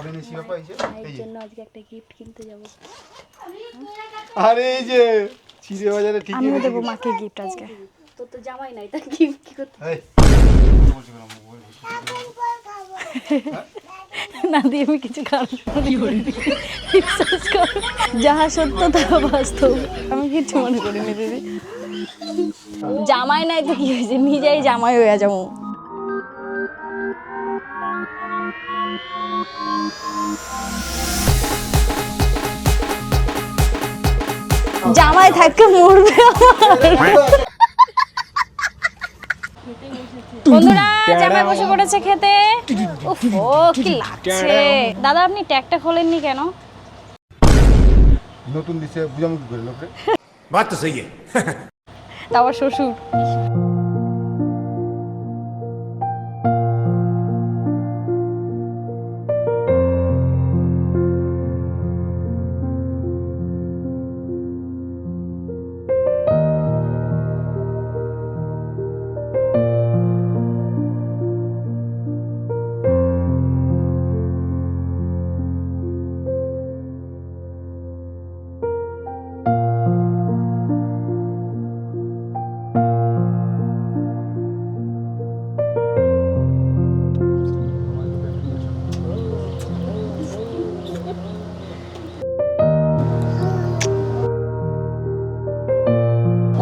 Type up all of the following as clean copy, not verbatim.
ডাব এনেছি বাবা, এই যে এই জন্য আজকে একটা গিফট কিনতে যাব। আরে এই যে চিড়ে বাজারে ঠিক আমিও দেবো মাকে গিফট আজকে। তোর তো জামাই নাই, তার গিফট কি করতে? না দিয়ে আমি কিছু খারাপ মনে করিনি, বিশ্বাস কর, যাহা সত্য তাহা বাস্তব। আমি কিছু মনে করিনি দিদি। জামাই নাই তো কি হয়েছে, নিজেই জামাই হয়ে যাবো। জামাই থাকতে মরবে আমার। বন্ধুরা জামাই বসে পড়েছে খেতে। উফ, ও কি লাগছে। দাদা আপনি ট্যাগটা খোলেননি কেন? নতুন দিছে বুঝামু কি করে লোকে। बात तो सही है। তারপর শ্বশুর।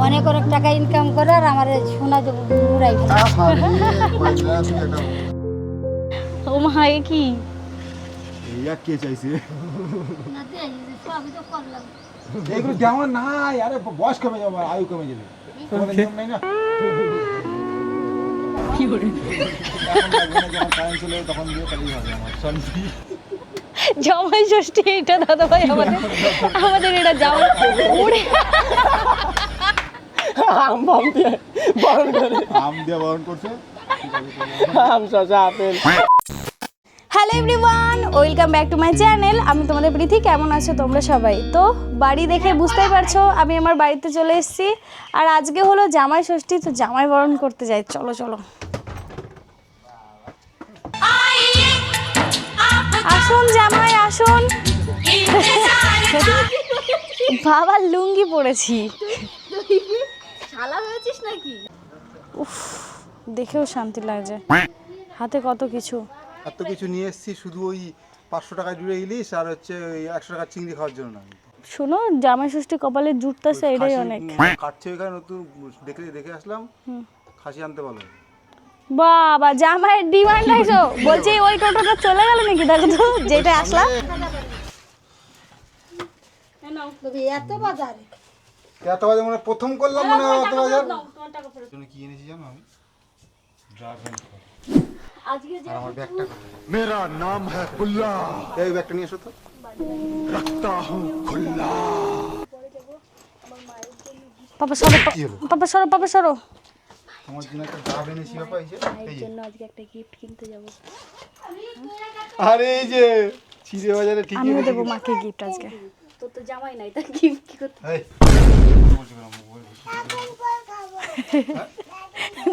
অনেক অনেক টাকা ইনকাম করে আর আমার সোনা মুড়াই ও মা, এ কি এইয়া কে চাইছে এগুলো যেমন নাই, আরে বয়স কমে যাবে, আয়ু কমে যাবে, তোমাদের নিয়ম নাই না। কি করে যখন কারেন্ট চলে তখন দিয়ে তাহলেই হবে আমার শান্তি। জামাই ষষ্ঠী এটা দাদা ভাই, আমাদের এটা জামাই ওরে আম বাম দিয়ে বারণ করে, আম দিয়ে বারণ করছে, আম শসা apple. Hello everyone, welcome back to my channel. আমি তোমাদের প্রীতি। কেমন আছো তোমরা সবাই? তো বাড়ি দেখে বুঝতেই পারছো আমি আমার বাড়িতে চলে এসেছি। আর আজকে হলো জামাই ষষ্ঠী, তো জামাই বরণ করতে যাই। চলো চলো আসুন জামাই আসুন। বাবার লুঙ্গি পরেছি। শালা হয়েছিস নাকি? উফ, দেখেও শান্তি লাগছে। হাতে কত কিছু, এত কিছু নিয়ে এসেছি, শুধু ওই 500 টাকা জুড়ে ইলিশ আর হচ্ছে ওই 100 টাকা চিংড়ি খাওয়ার জন্য না। শোনো জামাই ষষ্ঠী কপালে জুটতেছে, এটাই অনেক। কাটছে ওইখানে নতুন দেখে আসলাম, খাসি আনতে বলো। বাবা জামাইয়ের ডিমান্ড আইছো, বলছি ওই টোটোটা চলে গেল নাকি? দেখো তো যেটা আসলাম। এত বাজে মানে প্রথম করলাম, মানে এত বাজার জন্য কি এনেছি জানো আমি? ড্রাগন ফল। আজকে যে আর আমার ব্যাগটা मेरा नाम है कुल्ला, এই ব্যাগটা নিয়ে এসো তো। रखता हूँ खुल्ला। পাপা সরো, কি হলো? পাপা সরো, পাপা সরো। আমার জন্য একটা ডাব এনেছি বাবা, এই যে এই জন্য আজকে একটা গিফট কিনতে যাব। আরে এই যে চিড়ে বাজারে ঠিক আমিও দেবো মাকে গিফট আজকে। তোর তো জামাই নাই, তার গিফট কি করতে? এই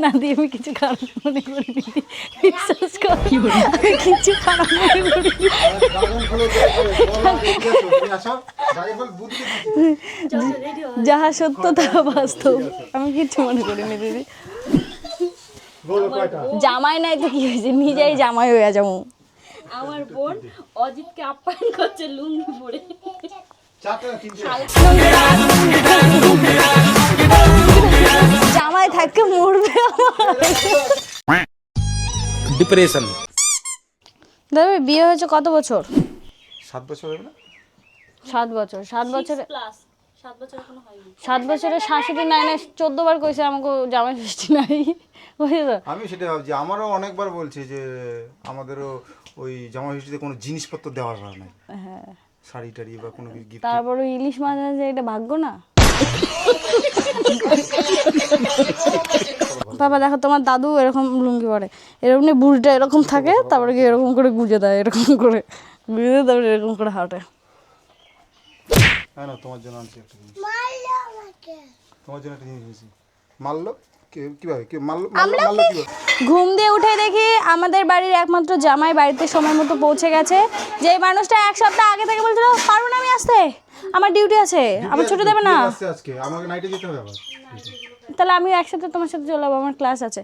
না দিয়ে আমি কিছু খারাপ মনে করিনি, বিশ্বাস কর, আমি কিছু খারাপ মনে করিনি। ড্রাগন ফলের যাহা সত্য তাহা বাস্তব। আমি কিছু মনে করিনি দিদি। জামাই নাই তো কি হয়েছে, নিজেই জামাই হয়ে যাবো। আমার বোন অজিতকে আপ্যায়ন করছে লুঙ্গি পরে। জামাই থাকতে মরবে আমার। डिप्रेशन। দাদা বিয়ে হয়েছে কত বছর? 7 বছর হবে না? 7 বছর। 7 বছরে 7 বছরে শাশুড়ি নাই না 14 বার কইছে আমাকে জামাই ষষ্ঠী নাই, বুঝলি তো? আমি সেটা ভাবছি, আমারও অনেকবার বলছে যে আমাদেরও ওই জামা ষষ্ঠীতে কোনো জিনিসপত্র দেওয়ার হয় না, হ্যাঁ, শাড়ি টাড়ি বা কোনো গিফট। তারপর ইলিশ মাছ আছে, এটা ভাগ্য না। বাবা দেখো তোমার দাদু এরকম লুঙ্গি পরে, এরকম নিয়ে বুড়িটা এরকম থাকে, তারপরে কি এরকম করে গুজে দেয়, এরকম করে গুজে দেয়, তারপরে এরকম করে হাঁটে। হ্যাঁ না, তোমার জন্য আনছি একটা জিনিস। তোমার জন্য একটা জিনিস এনেছি। মারলো কিভাবে কি আমরা মারলো কি কিভাবে? ঘুম দিয়ে উঠে দেখি আমাদের বাড়ির একমাত্র জামাই বাড়িতে সময় মতো পৌঁছে গেছে। যে মানুষটা এক সপ্তাহ আগে থেকে বলছিল পারবো না আমি আসতে, আমার ডিউটি আছে, আমার ছুটি দেবে না, আজকে আমাকে নাইটে যেতে হবে আবার। তাহলে আমি একসাথে তোমার সাথে চলে যাবো, আমার ক্লাস আছে।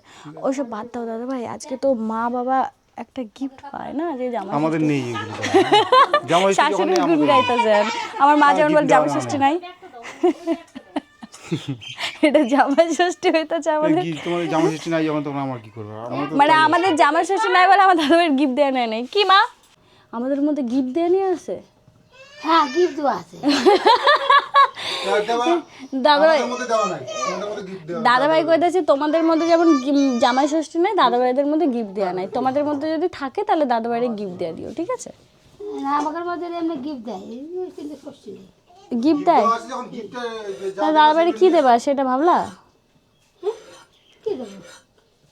ওইসব বাদ দাও দাদা ভাই, আজকে তো মা বাবা একটা গিফট পায় না যে জামাই আমাদের নেই এগুলো জামাই ষষ্ঠী যখন শাশুড়ি নেই, আমাদের গুবি নেই। রাইতেছেন। আমার মা যেমন বলে জামাই ষষ্ঠী নাই, এটা জামাই ষষ্ঠী হইতেছে আমাদের। কি তোমার জামাই ষষ্ঠী নাই যখন তোমরা আমার কি করবে? আমার তো মানে আমাদের জামাই ষষ্ঠী নাই বলে আমার দাদা ভাইয়ের গিফট দেওয়া নেই। কি মা আমাদের মধ্যে গিফট দেওয়া নিয়ে আছে? হ্যাঁ গিফট দেওয়া আছে। দাদা ভাই আমাদের মধ্যে দেওয়া নাই, আমাদের মধ্যে গিফট দেওয়া। দাদা ভাই কইতেছে তোমাদের মধ্যে যেমন জামাই ষষ্ঠী নাই, দাদা ভাইদের মধ্যে গিফট দেওয়া নাই। তোমাদের মধ্যে যদি থাকে তাহলে দাদা ভাইয়ের গিফট দেওয়া দিও, ঠিক আছে? না আমাদের মধ্যে এমনি গিফট দেয়, এই কিন্তু ষষ্ঠী নেই। গিফট দেয়, আছে যখন গিফটে তাহলে দাদা ভাইয়ের কি দেবা সেটা ভাবলা? কি দেবো?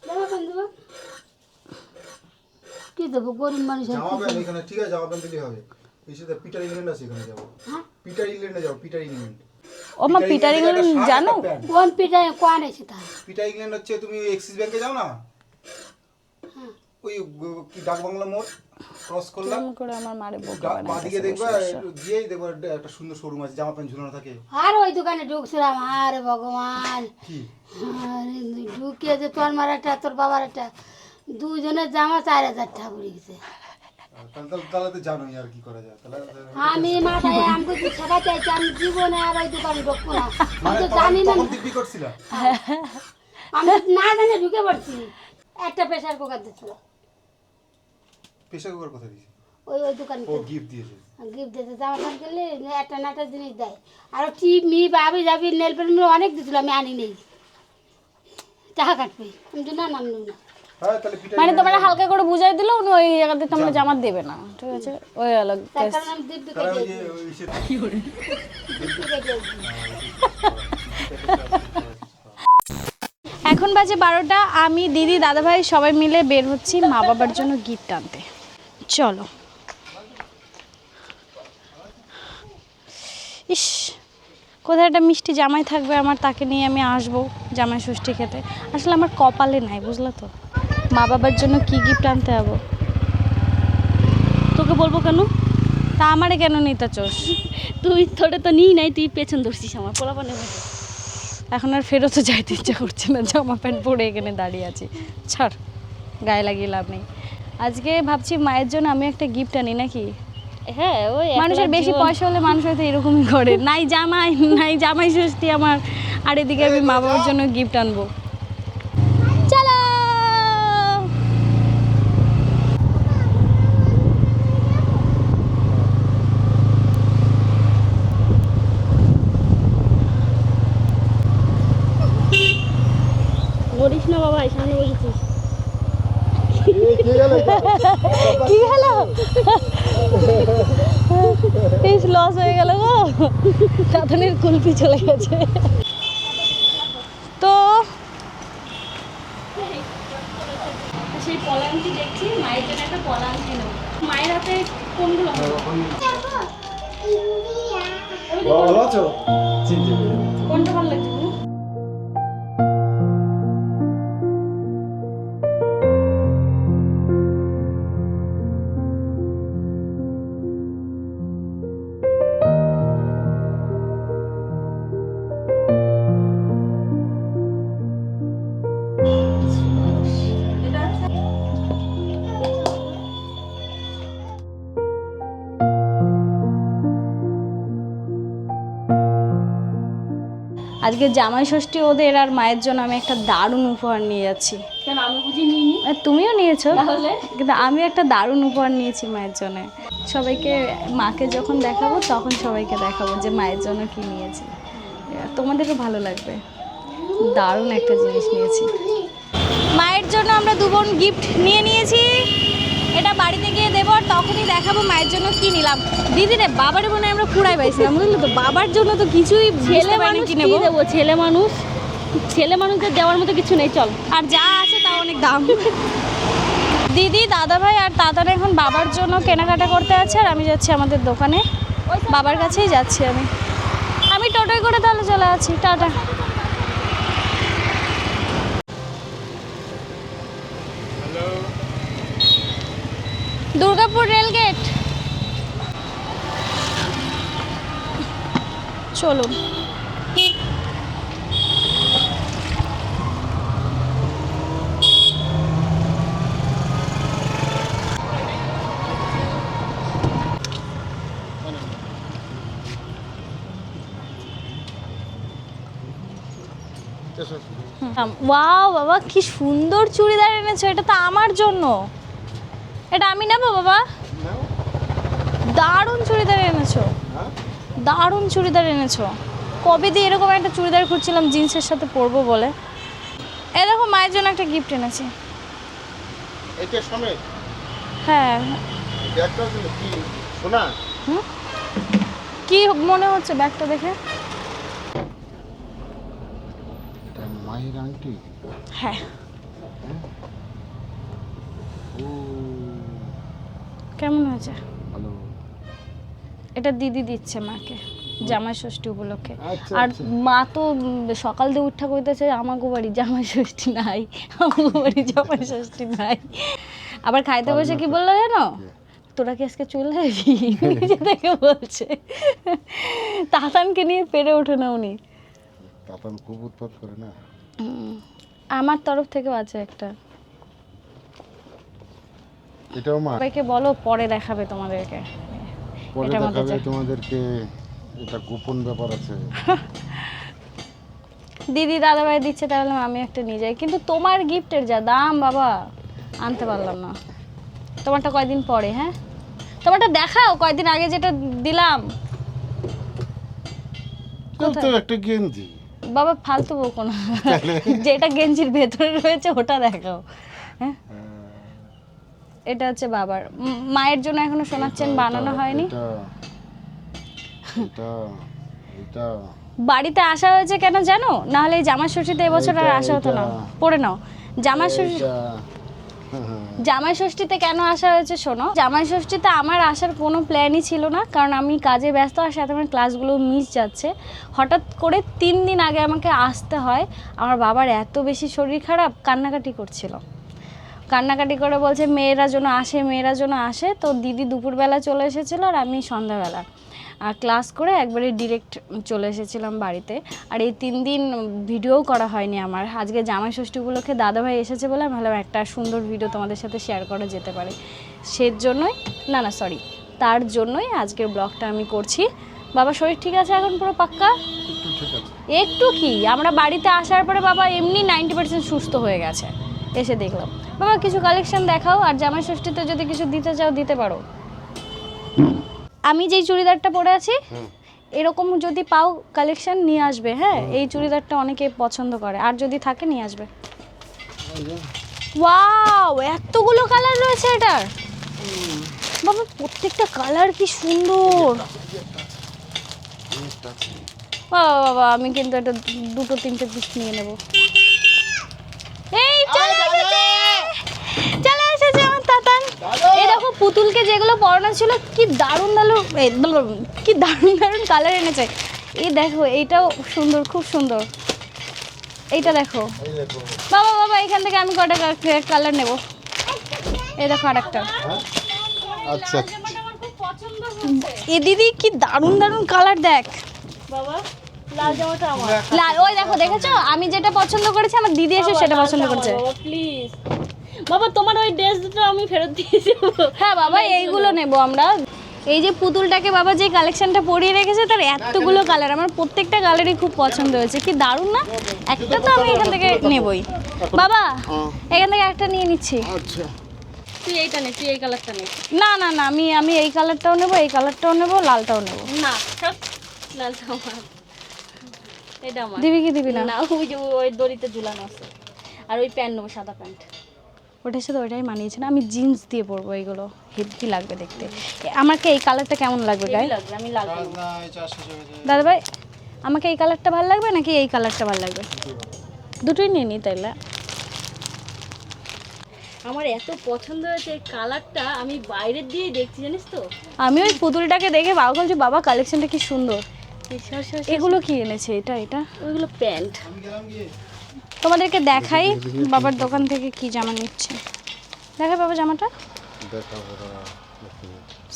জামা প্যান্ট দেবো। কি দেবো গরিব মানুষ আর জামা কি প্যান্ট দেবো? এখানে ঠিক আছে, জামা প্যান্ট দিলেই হবে। এই সাথে পিটার ইংল্যান্ড আছে, এখানে যাবো। হ্যাঁ? পিটার ইংল্যান্ডে যাবো, পিটার ইংল্যান্ড। ও মা পিটার ইংল্যান্ড জানো? কোন পিঠায় কোন এসে তার? পিটার ইংল্যান্ড হচ্ছে তুমি এক্সিস ব্যাংকে যাও না, ওই কি ডাক বাংলা মোড় ক্রস করলাম, কেমন করে আমার মারে বোকা বাদিকে বানাইতেছে দেখবা, বসে বসে। গিয়েই দেখবা একটা সুন্দর শোরুম আছে, জামা প্যান্ট ঝুলানো থাকে। আর ওই দোকানে ঢুকছিলাম, আরে ভগবান, কি আরে ঢুকে যে তোর মার একটা তোর বাবার একটা, দুজনের জামা 4000 টাকা পড়ে গেছে। তাহলে তো জানোই আর কি করা যায় তাহলে। আমি মাথায় আমাকে কি ছেড়া চাইছি, আমি জীবনে আর ওই দোকানে ঢুকবো না। আমি মানে তো জানি না, তখন দিব্যি করছিল। আমি তো না জানি ঢুকে পড়ছি। একটা প্রেসার কুকার দিচ্ছিল প্রেসার কুকার কথা দিয়েছে, ওই দোকানে, ও গিফট দিয়েছে। গিফট দিতে জামা প্যান্ট কিনলে একটা না একটা জিনিস দেয়। আর টিপ মি বাবি যাবি নেল পেন্ট অনেক দিছিল, আমি আনি নেই, টাকা কাটবে। আমি তো না নাম নেব না। হ্যাঁ তাহলে পিটার মানে তোমরা হালকা করে বুঝাই দিলো উনি ওই জায়গাতে তোমরা জামা দেবে না, ঠিক আছে? ওই আলাদা তার কারণে আমি দিব্যি তাহলে কেটে ওই যে ওই সে এখন বাজে 12টা, আমি দিদি দাদা ভাই সবাই মিলে বের হচ্ছি মা বাবার জন্য গিফট আনতে। চলো। ইস, কোথায় একটা মিষ্টি জামাই থাকবে আমার, তাকে নিয়ে আমি আসবো জামাই ষষ্ঠী খেতে। আসলে আমার কপালে নাই, বুঝলা তো? মা বাবার জন্য কি গিফট আনতে যাবো? তোকে বলবো কেন? তা আমারে কেন নিতে চোস? তুই তোরে তো নিই নাই, তুই পেছন ধরছিস আমার পোলাপানের মতো। এখন আর ফেরতও যাইতে ইচ্ছা করছে না, জামা প্যান্ট পরে এখানে দাঁড়িয়ে আছি। ছাড়, গায়ে লাগিয়ে লাভ নেই। আজকে ভাবছি মায়ের জন্য আমি একটা গিফট আনি নাকি। হ্যাঁ ওই মানুষের বেশি পয়সা হলে মানুষ হয়তো এরকমই করে, নাই জামাই নাই জামাই ষষ্ঠী আমার, আর এদিকে আমি মা বাবার জন্য গিফট আনবো। চলো। বলিস না বাবা, এখানে বলেছিস কি হলো? পিস লস হয়ে গেল গো, সাধনের কুলপি চলে গেছে। তো সেই পলাঙ্কি দেখছি, মায়ের জন্য একটা পলাঙ্কি নেব। মায়ের হাতে কোনগুলো ভালো আছো? কোনটা ভালো লাগছে? আজকে জামাই ষষ্ঠী ওদের, আর মায়ের জন্য আমি একটা দারুণ উপহার নিয়ে যাচ্ছি। কেন আমি বুঝি নিইনি? আর তুমিও নিয়েছো, তাহলে? কিন্তু আমি একটা দারুণ উপহার নিয়েছি মায়ের জন্য। সবাইকে মাকে যখন দেখাবো তখন সবাইকে দেখাবো যে মায়ের জন্য কি নিয়েছি, তোমাদেরও ভালো লাগবে। দারুণ একটা জিনিস নিয়েছি মায়ের জন্য। আমরা দু বোন গিফট নিয়ে নিয়েছি, এটা বাড়িতে গিয়ে দেবো আর তখনই দেখাবো মায়ের জন্য কি নিলাম। দিদি রে, বাবার মনে হয় আমরা পুরাই পাইছিলাম, বুঝলি তো? বাবার জন্য তো কিছুই ছেলে মানুষ কি কি নেবো, দেবো? ছেলে মানুষদের দেওয়ার মতো কিছু নেই, চল। আর যা আছে তা অনেক দাম। দিদি দাদা ভাই আর দাদারা এখন বাবার জন্য কেনাকাটা করতে আছে, আর আমি যাচ্ছি আমাদের দোকানে, বাবার কাছেই যাচ্ছি। আমি টোটোয় করে তাহলে চলে আছি, টাটা। দুর্গাপুর রেলগেট। চলুন। ওয়াও বাবা, কি সুন্দর চুড়িদার এনেছো, এটা তো আমার জন্য। এটা আমি নেবো বাবা। দারুণ চুড়িদার এনেছো, দারুণ চুড়িদার এনেছো। কবে দিয়ে এরকম একটা চুড়িদার খুঁজছিলাম জিন্সের সাথে পরবো বলে। এই দেখো মায়ের জন্য একটা গিফট এনেছি। এটা সমেত হ্যাঁ। ব্যাগটা কি সোনা? কি মনে হচ্ছে ব্যাগটা দেখে? এটা মায়ের আংটি। হ্যাঁ। ও কেমন হয়েছে? ভালো। এটা দিদি দিচ্ছে মাকে জামাই ষষ্ঠী উপলক্ষে। আচ্ছা, আর আচ্ছা। মা তো সকাল দিয়ে উঠা কইতেছে আমাকে বাড়ি জামাই ষষ্ঠী নাই, আমাকে বাড়ি জামাই ষষ্ঠী নাই। আবার খাইতে বসে কি বললো জানো, তোরা কি আজকে চলে যাবি, নিজে থেকে বলছে। তাতানকে নিয়ে পেরে ওঠে না উনি। তাতান খুব উৎপাত করে না। আমার তরফ থেকেও আছে একটা। এটাও মা। সবাইকে বলো পরে দেখাবে তোমাদেরকে। পরে এটার মধ্যে দেখাবে যা- তোমাদেরকে, এটা গোপন ব্যাপার আছে। দিদি দাদাভাই দিচ্ছে তাহলে আমি একটা নিয়ে যাই, কিন্তু তোমার গিফটের যা দাম বাবা আনতে পারলাম না। তোমারটা কয়দিন পরে। হ্যাঁ তোমারটা দেখাও, কয়দিন আগে যেটা দিলাম। তো একটা গেঞ্জি। বাবা ফালতু বকো না, যেটা গেঞ্জির ভেতরে রয়েছে ওটা দেখাও। হ্যাঁ এটা হচ্ছে বাবার। মায়ের জন্য এখনো সোনার চেন বানানো হয়নি। এটা এটা এটা বাড়িতে আসা হয়েছে কেন জানো, নাহলে এই জামাই ষষ্ঠীতে এবছর আর আসা হতো না। পড়ে নাও। জামাই ষষ্ঠী, এটা জামাই ষষ্ঠীতে কেন আসা হয়েছে শোনো। জামাই ষষ্ঠীতে আমার আসার কোনো প্ল্যানই ছিল না, কারণ আমি কাজে ব্যস্ত আর সাথে আমার ক্লাসগুলো মিস যাচ্ছে। হঠাৎ করে 3 দিন আগে আমাকে আসতে হয়। আমার বাবার এত বেশি শরীর খারাপ, কান্নাকাটি করছিল। কান্নাকাটি করে বলছে মেয়েরা যেন আসে, মেয়েরা যেন আসে। তো দিদি দুপুরবেলা চলে এসেছিলো আর আমি সন্ধ্যাবেলা। আর ক্লাস করে একবারে ডিরেক্ট চলে এসেছিলাম বাড়িতে। আর এই 3 দিন ভিডিও করা হয়নি আমার। আজকে জামাই ষষ্ঠী উপলক্ষে দাদাভাই এসেছে বলে আমি ভাবলাম একটা সুন্দর ভিডিও তোমাদের সাথে শেয়ার করা যেতে পারে। সেজন্যই তার জন্যই আজকের ব্লগটা আমি করছি। বাবা শরীর ঠিক আছে এখন পুরো পাক্কা? একটু ঠিক আছে। একটু কি, আমরা বাড়িতে আসার পরে বাবা এমনি 90% সুস্থ হয়ে গেছে। এসে দেখলাম। বাবা কিছু কালেকশন দেখাও, আর জামাই ষষ্ঠীতে যদি কিছু দিতে চাও দিতে পারো। আমি যেই চুড়িদারটা পরে আছি এরকম যদি পাও কালেকশন নিয়ে আসবে। হ্যাঁ এই চুড়িদারটা অনেকে পছন্দ করে, আর যদি থাকে নিয়ে আসবে। ওয়াও এতগুলো কালার রয়েছে এটার। বাবা প্রত্যেকটা কালার কি সুন্দর। বাবা বাবা আমি কিন্তু এটা 2-3টে পিস নিয়ে নেব। এই চলে এসেছে, চলে এসেছে আমার তাতান। এই দেখো পুতুলকে যেগুলো পরানো ছিল কি দারুণ দারুণ, কি দারুণ দারুণ কালার এনেছে। এই দেখো এইটাও সুন্দর, খুব সুন্দর। এইটা দেখো বাবা, বাবা এখান থেকে আমি কটা কালার নেব। এই দেখো আরেকটা। আচ্ছা এ দিদি কি দারুণ দারুণ কালার দেখ। বাবা লাল জামাটা আমার। লাল, ওই দেখো দেখেছো আমি যেটা পছন্দ করেছি আমার দিদি এসে সেটা পছন্দ করেছে। বাবা প্লিজ বাবা, তোমার ওই ড্রেস দুটো আমি ফেরত দিয়ে দেবো। হ্যাঁ বাবা এইগুলো নেব আমরা। এই যে পুতুলটাকে বাবা যে কালেকশনটা পরিয়ে রেখেছে তার এতগুলো কালার, আমার প্রত্যেকটা কালারই খুব পছন্দ হয়েছে। কি দারুণ না? একটা তো আমি এখান থেকে নেবই। বাবা এখান থেকে একটা নিয়ে নিচ্ছি। আচ্ছা তুই এইটা নে, তুই এই কালারটা নে। না না না আমি এই কালারটাও নেব, এই কালারটাও নেব, লালটাও নেব। না সব লালটা আমার, এটা আমার। দিবি কি দিবি না? না ওই যে ওই দড়িতে ঝুলানো আছে। আর ওই প্যান্ট নেবো, সাদা প্যান্ট। ওটার সাথে ওইটাই মানিয়েছে না, আমি জিন্স দিয়ে পরবো এগুলো, হেভি লাগবে দেখতে। আমাকে এই কালারটা কেমন লাগবে গায়ে? হেভি লাগবে, আমি লাল নেবো। দাদা ভাই আমাকে এই কালারটা ভালো লাগবে নাকি এই কালারটা ভালো লাগবে? দুটোই নিয়ে নিই তাইলে। আমার এত পছন্দ হয়েছে এই কালারটা, আমি বাইরের দিয়েই দেখছি জানিস তো। আমি ওই পুতুলটাকে দেখে বাবা বলছি বাবা কালেকশনটা কি সুন্দর। এগুলো কি এনেছে? এটা এটা ওইগুলো প্যান্ট। তোমাদেরকে দেখাই বাবার দোকান থেকে কি জামা নিচ্ছে। দেখাই বাবা জামাটা। দেখাবো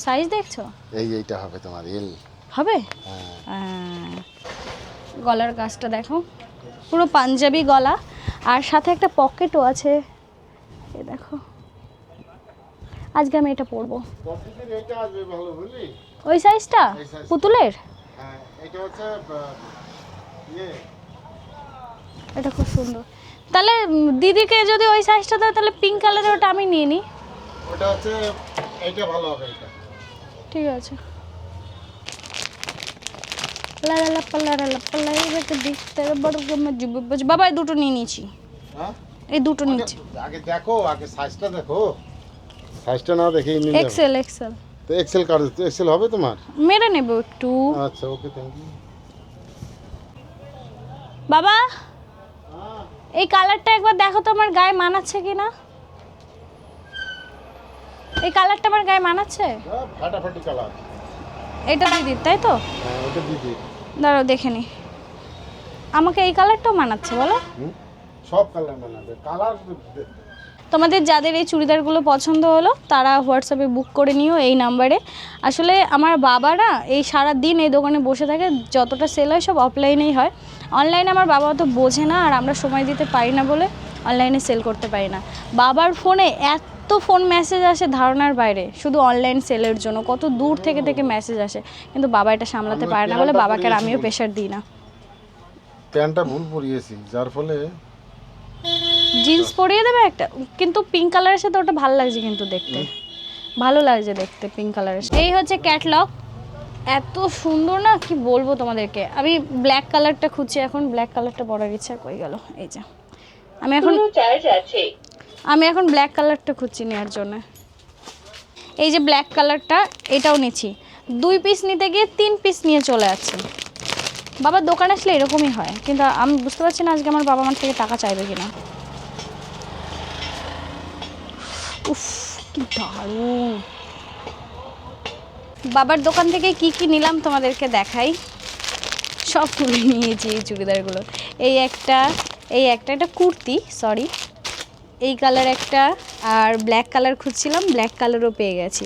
সাইজ দেখছো? এইটা হবে তোমার এল। হবে? গলার কাজটা দেখো, পুরো পাঞ্জাবি গলা, আর সাথে একটা পকেটও আছে। এ দেখো, আজকে আমি এটা পরবো। পকেটের এইটা আসবে ভালো বুঝলি? ওই সাইজটা এই size টা। পুতুলের? হ্যাঁ এটা হচ্ছে ইয়ে এটা খুব সুন্দর। তাহলে দিদিকে যদি ওই সাইজটা দেয় তাহলে পিঙ্ক কালারের ওটা আমি নিয়ে নিই। ওটা হচ্ছে এইটা ভালো হবে এটা। ঠিক আছে। লা লা লা পাল্লা লা লা পাল্লা এটাকে দেখতে বড় গমে জুবে বাবা এই দুটো নিয়ে নিয়েছি। হ্যাঁ এই দুটো নিচ্ছি। আগে দেখো, আগে সাইজটা দেখো। সাইজটা না দেখেই নিয়ে যাবে। এক্সেল এক্সেল তো এক্সেল কার্ড, তো এক্সেল হবে তোমার? মেরে নেব একটু। আচ্ছা ওকে, থ্যাংক ইউ। বাবা এই কালারটা একবার দেখো তো আমার গায়ে মানাচ্ছে কিনা। এই কালারটা আমার গায়ে মানাচ্ছে? ফাটাফাটি কালার। এটা দিদির তাই তো? হ্যাঁ ওটা দিদি। দাঁড়াও দেখে নি। আমাকে এই কালারটাও মানাচ্ছে বলো? সব কালার বানাবে, কালার। তোমাদের যাদের এই চুড়িদারগুলো পছন্দ হলো তারা হোয়াটসঅ্যাপে বুক করে নিও এই নাম্বারে। আসলে আমার বাবা না এই সারা দিন এই দোকানে বসে থাকে, যতটা সেল হয় সব অফলাইনেই হয়। অনলাইনে আমার বাবা অত বোঝে না, আর আমরা সময় দিতে পারি না বলে অনলাইনে সেল করতে পারি না। বাবার ফোনে এত ফোন মেসেজ আসে ধারণার বাইরে, শুধু অনলাইন সেলের জন্য কত দূর থেকে থেকে মেসেজ আসে, কিন্তু বাবা এটা সামলাতে পারে না বলে বাবাকে আর আমিও প্রেশার দিই না। প্যান্টটা ভুল পরিয়েছি যার ফলে। জিন্স পরিয়ে দেবে একটা, কিন্তু পিঙ্ক কালারের সাথে ওটা ভালো লাগছে, কিন্তু দেখতে ভালো লাগছে দেখতে পিঙ্ক কালারের। এই হচ্ছে ক্যাটলগ, এত সুন্দর না কি বলবো তোমাদেরকে। আমি ব্ল্যাক কালারটা খুঁজছি এখন, ব্ল্যাক কালারটা পরার ইচ্ছা কই গেল। এই যে আমি এখন ব্ল্যাক কালারটা খুঁজছি নেওয়ার জন্য। এই যে ব্ল্যাক কালারটা, এটাও নিচ্ছি। 2 পিস নিতে গিয়ে 3 পিস নিয়ে চলে যাচ্ছে। বাবার দোকানে আসলে এরকমই হয়, কিন্তু আমি বুঝতে পারছি না আজকে আমার বাবা আমার থেকে টাকা চাইবে কিনা। উফ কি দারুণ। বাবার দোকান থেকে কি কি নিলাম তোমাদেরকে দেখাই। সব তুলে নিয়েছি এই চুড়িদারগুলো। এই একটা এটা কুর্তি, সরি এই কালার একটা, আর ব্ল্যাক কালার খুঁজছিলাম, ব্ল্যাক কালারও পেয়ে গেছি।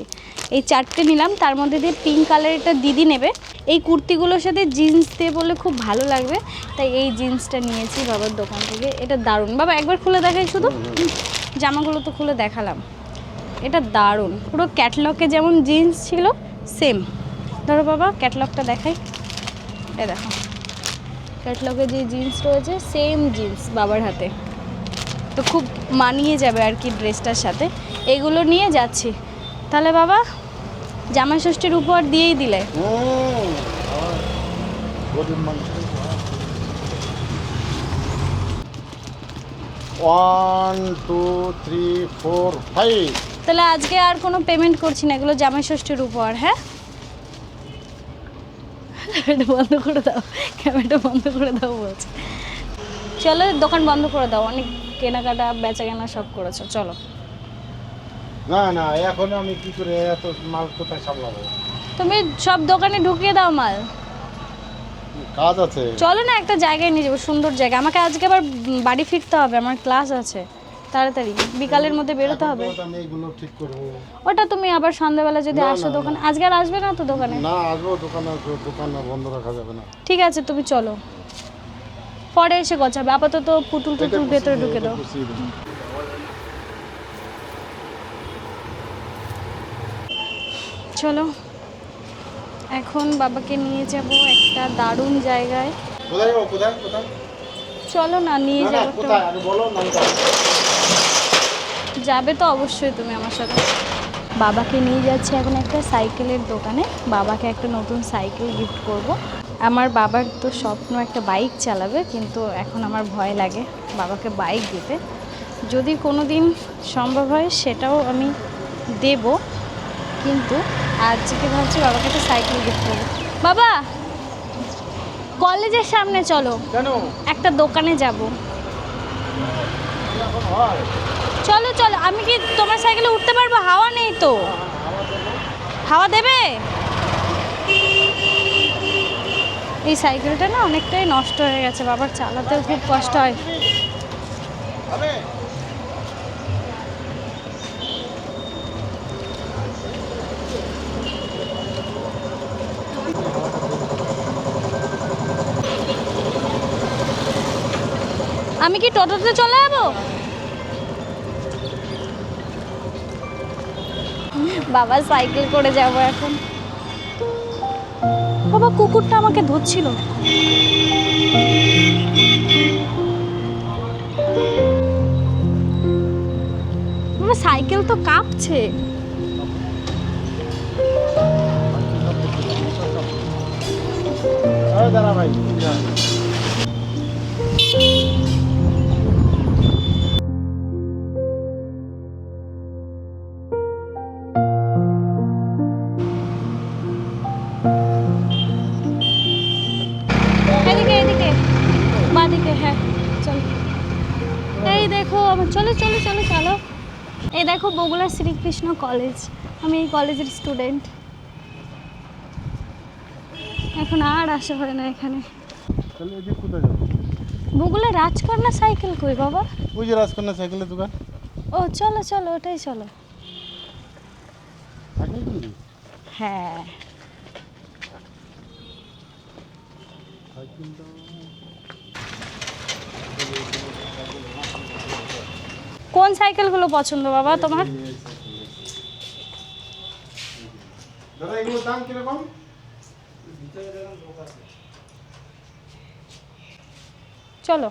এই 4টে নিলাম, তার মধ্যে দিয়ে পিঙ্ক কালারেরটা দিদি নেবে। এই কুর্তিগুলোর সাথে জিন্স দিয়ে পরলে খুব ভালো লাগবে, তাই এই জিন্সটা নিয়েছি বাবার দোকান থেকে। এটা দারুণ। বাবা একবার খুলে দেখাই শুধু, জামাগুলো তো খুলে দেখালাম। এটা দারুণ, পুরো ক্যাটলগে যেমন জিন্স ছিল সেম। ধরো বাবা ক্যাটলগটা দেখাই, এ দেখো ক্যাটলগে যে জিন্স রয়েছে সেম জিন্স বাবার হাতে, তো খুব মানিয়ে যাবে আর কি ড্রেসটার সাথে। এগুলো নিয়ে যাচ্ছি। তাহলে বাবা জামাই ষষ্ঠীর উপহার দিয়েই দিলে। গরিব মানুষ। 1 2 3 4 5। তাহলে আজকে আর কোনো পেমেন্ট করছি না, এগুলো জামাই ষষ্ঠীর উপহার। হ্যাঁ ক্যামেরাটা বন্ধ করে দাও, ক্যামেরাটা বন্ধ করে দাও বলছে। চলো দোকান বন্ধ করে দাও, অনেক কেনাকাটা বেচা কেনা সব করেছো, চলো। না না এখন আমি কি করে এত মাল কোথায় সামলাবো? তুমি সব দোকানে ঢুকিয়ে দাও মাল। কাজ আছে। চলো না একটা জায়গায় নিয়ে যাবো, সুন্দর জায়গা। আমাকে আজকে আবার বাড়ি ফিরতে হবে, আমার ক্লাস আছে তাড়াতাড়ি, বিকালের মধ্যে বেরোতে হবে। আমি এইগুলো ঠিক করব। ওটা তুমি আবার সন্ধ্যাবেলা যদি আসো দোকানে। আজকে আর আসবে না তো দোকানে? না আসবো, দোকান বন্ধ রাখা যাবে না। ঠিক আছে তুমি চলো, পরে এসে গোছাবে। আপাতত পুতুল টুতুল ভেতরে ঢুকে দাও। চলো এখন বাবাকে নিয়ে যাব একটা দারুণ জায়গায়। কোথায় যাবো? কোথায় কোথায়? চলো না নিয়ে না, না, যাবো। কোথায় আগে বলো না। যাবে তো অবশ্যই তুমি আমার সাথে। বাবাকে নিয়ে যাচ্ছি এখন একটা সাইকেলের দোকানে, বাবাকে একটা নতুন সাইকেল গিফট করব। আমার বাবার তো স্বপ্ন একটা বাইক চালাবে, কিন্তু এখন আমার ভয় লাগে বাবাকে বাইক দিতে। যদি কোনো দিন সম্ভব হয় সেটাও আমি দেব, কিন্তু আজকে ভাবছি বাবাকে একটা সাইকেল গিফট করবো। বাবা কলেজের সামনে চলো, কেন? একটা দোকানে যাব। চলো চলো। আমি কি তোমার সাইকেলে উঠতে পারবো? হাওয়া নেই তো। হাওয়া দেবে? এই সাইকেলটা না অনেকটাই নষ্ট হয়ে গেছে, বাবার চালাতেও খুব কষ্ট হয়। আমি কি টোটোতে চলে যাবো? বাবা সাইকেল করে যাব এখন। বাবা কুকুরটা আমাকে ধরছিল। বাবা সাইকেল তো কাঁপছে। দাঁড়া ভাই, এদিকে এদিকে বাদিকে, হ্যাঁ চলো। এই দেখো চলো চলো চলো চলো। এই দেখো বগুড়া শ্রীকৃষ্ণ কলেজ, আমি এই কলেজের স্টুডেন্ট। এখন আর আসা হয় না এখানে। তাহলে এদিক কোথায় যাবো? বগুড়া রাজকন্যা সাইকেল কই বাবা? ওই যে রাজকন্যা সাইকেলের দোকান। ও চলো চলো ওটাই চলো। সাইকেল কিনবি? হ্যাঁ কোন সাইকেলগুলো পছন্দ বাবা তোমার? দাদা এগুলোর দাম কিরকম? চলো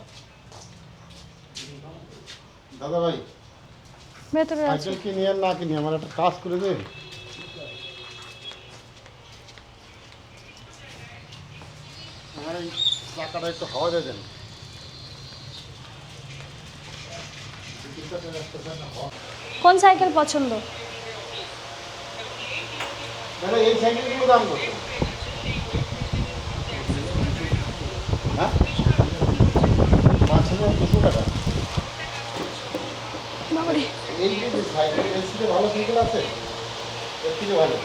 দাদা ভাই, ভেতরে আছে। সাইকেল কিনি আর না কিনি, আমার একটা কাজ করে দে। আমার এই চাকাটা একটু হাওয়া দিয়ে দেন। কোন সাইকেল পছন্দ? দাদা এই সাইকেলগুলো দাম কত? হ্যাঁ, 5,200 টাকা। বাবারে এই যে সাইকেল, এর থেকে ভালো সাইকেল আছে? এর থেকে ভালো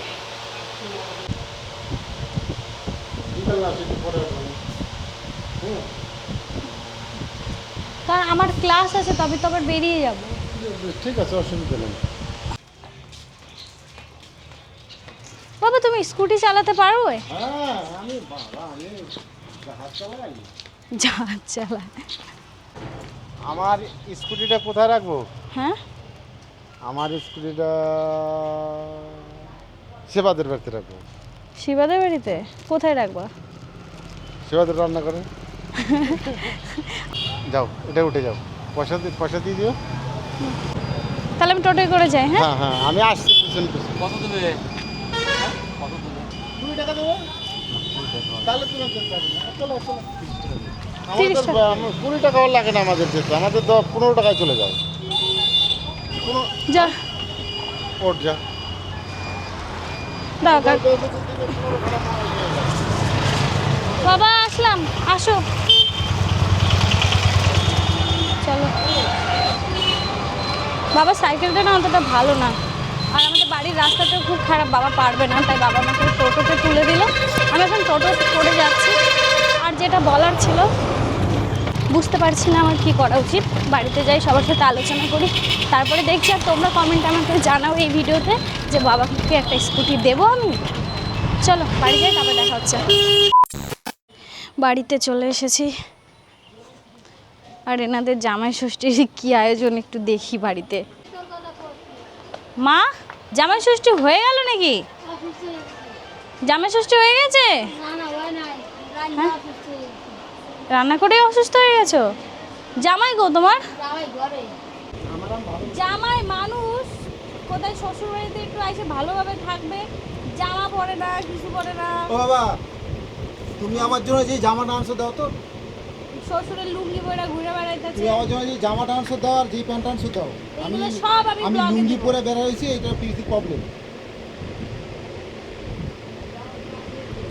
বিকাল না সেটা পরে আসবো। কারণ আমার ক্লাস আছে, তবে তো আবার বেরিয়ে যাব। ঠিক আছে, অসুবিধা নেই। বাবা তুমি স্কুটি চালাতে পারো? হ্যাঁ, আমি বাবা, আমি জাহাজ চালাই। জাহাজ চালা? আমার স্কুটিটা কোথায় রাখবো? হ্যাঁ আমার স্কুটিটা সেবাদের বাড়িতে রাখবো। শিবাদের বাড়িতে? কোথায় রাখবা? সেবাদের রান্না করে। যাও, এটা উঠে যাও, পয়সা দিয়ে দিও। তাহলে আমি টোটোয় করে যাই। হ্যাঁ হ্যাঁ হ্যাঁ, আমি আসছি পিছন পিছন। কত দেবে? 20 টাকা দেবো। তাহলে তুমি চলো চলো। 30 টাকা। আমাদের 20 টাকাও লাগে না আমাদের যেতে, আমাদের 15 টাকায় চলে যায়। যা ওঠ যা। দাও বাবা আসলাম, আসো চলো। বাবা সাইকেলটা না অতটা ভালো না, আর আমাদের বাড়ির রাস্তাটা খুব খারাপ, বাবা পারবে না, তাই বাবা আমাকে টোটোতে তুলে দিল। আমি এখন টোটো করে যাচ্ছি। আর যেটা বলার ছিল, বুঝতে পারছি না আমার কী করা উচিত। বাড়িতে যাই, সবার সাথে আলোচনা করি, তারপরে দেখছি। আর তোমরা কমেন্ট আমাকে জানাও এই ভিডিওতে যে বাবাকে একটা স্কুটি দেবো আমি। চলো বাড়ি যাই, তারপরে দেখা হচ্ছে। বাড়িতে চলে এসেছি, আর এনাদের জামাই ষষ্ঠীর কী আয়োজন একটু দেখি বাড়িতে। মা, জামাই ষষ্ঠী হয়ে গেল নাকি? জামাই ষষ্ঠী হয়ে গেছে? রান্না করে অসুস্থ হয়ে গেছো? জামাই গো তোমার? জামাই মানুষ কোথায় শ্বশুর বাড়িতে একটু এসে ভালোভাবে থাকবে, জামা পরে না, কিছু পরে না। ও বাবা, তুমি আমার জন্য যে জামাটা আনছো দাও তো। শ্বশুরের লুঙ্গি পরে ঘুরে বেড়াইতেছে। তুমি আমার জন্য যে জামাটা আনছো দাও আর যে প্যান্ট আনছো দাও। আমি এগুলো সব আমি আমি ব্লগে লুঙ্গি দেবো। পরে বের হয়েছি, এটা পিসি প্রবলেম।